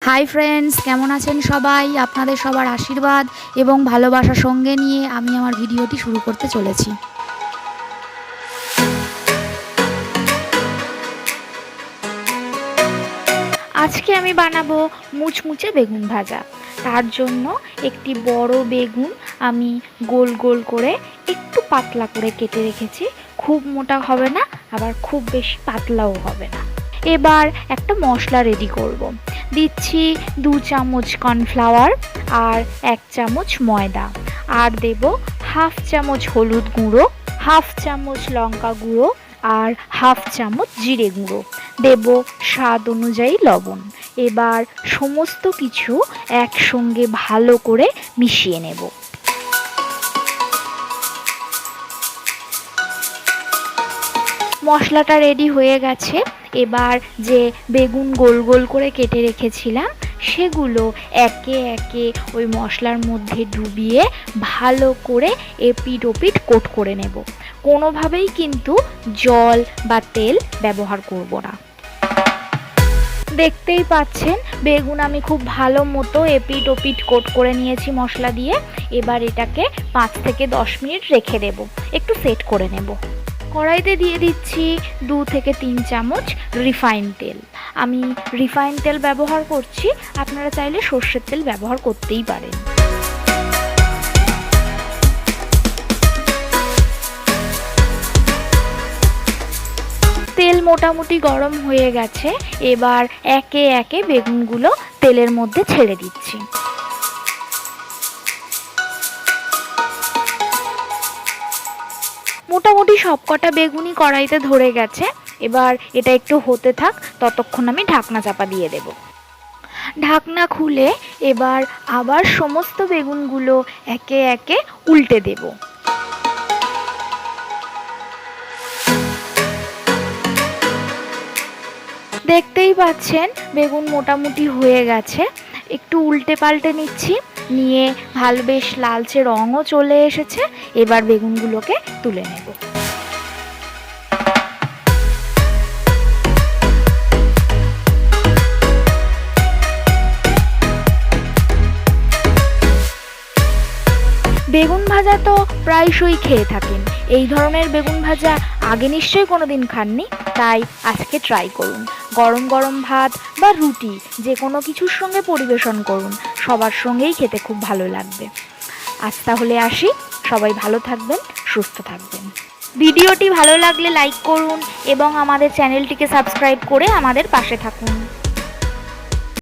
Hi friends, কেমন আছেন সবাই? আপনাদের সবার আশীর্বাদ এবং ভালোবাসার সঙ্গে নিয়ে আমি আমার ভিডিওটি শুরু করতে চলেছি। আজকে আমি বানাবো মুচমুচে বেগুন ভাজা। তার জন্য একটি বড় বেগুন আমি গোল গোল করে একটু পাতলা করে কেটে রেখেছি। খুব মোটা হবে না, আবার খুব বেশি পাতলাও হবে না। এবার একটা মশলা রেডি করব। দিচ্ছি 2 চামচ কর্নফ্লাওয়ার আর 1 চামচ ময়দা, আর দেব হাফ চামচ হলুদ গুঁড়ো, হাফ চামচ লঙ্কা গুঁড়ো আর হাফ চামচ জিরে গুঁড়ো, দেব স্বাদ অনুযায়ী লবণ। এবার সমস্ত কিছু একসঙ্গে ভালো করে মিশিয়ে নেব। মশলাটা রেডি হয়ে গেছে। এবার যে বেগুন গোল গোল করে কেটে রেখেছিলাম সেগুলো একে একে ওই মশলার মধ্যে ডুবিয়ে ভালো করে এপিট ওপিট কোট করে নেব। কোনোভাবেই কিন্তু জল বা তেল ব্যবহার করব না। দেখতেই পাচ্ছেন বেগুন আমি খুব ভালো মতো এপিট ওপিট কোট করে নিয়েছি মশলা দিয়ে। এবার এটাকে 5 থেকে 10 মিনিট রেখে দেব, একটু সেট করে নেব। কড়াইতে দিয়ে দিচ্ছি 2 থেকে 3 চামচ রিফাইন তেল। আমি রিফাইন তেল ব্যবহার করছি, আপনারা চাইলে সর্ষের তেল ব্যবহার করতেই পারেন। তেল মোটামুটি গরম হয়ে গেছে। এবার একে একে বেগুনগুলো তেলের মধ্যে ছেড়ে দিচ্ছি। মোটামুটি সবকটা বেগুনই কড়াইতে ধরে গেছে। এবার এটা একটু হতে থাক, ততক্ষণ আমি ঢাকনা চাপা দিয়ে দেব। ঢাকনা খুলে এবার আবার সমস্ত বেগুনগুলো একে একে উল্টে দেব। দেখতেই পাচ্ছেন বেগুন মোটামুটি হয়ে গেছে। একটু উল্টে পাল্টে নিচ্ছি, নিয়ে ভালো বেশ লালচে রঙও চলে এসেছে। এবার বেগুনগুলোকে তুলে নেব। বেগুন ভাজা তো প্রায়শই খেয়ে থাকেন। এই ধরনের বেগুন ভাজা আগে নিশ্চয়ই কোনোদিন খাননি, তাই আজকে ট্রাই করুন। গরম গরম ভাত বা রুটি যে কোনো কিছুর সঙ্গে পরিবেশন করুন, সবার সঙ্গেই খেতে খুব ভালো লাগবে। আজ তাহলে আসি, সবাই ভালো থাকবেন, সুস্থ থাকবেন। ভিডিওটি ভালো লাগলে লাইক করুন এবং আমাদের চ্যানেলটিকে সাবস্ক্রাইব করে আমাদের পাশে থাকুন।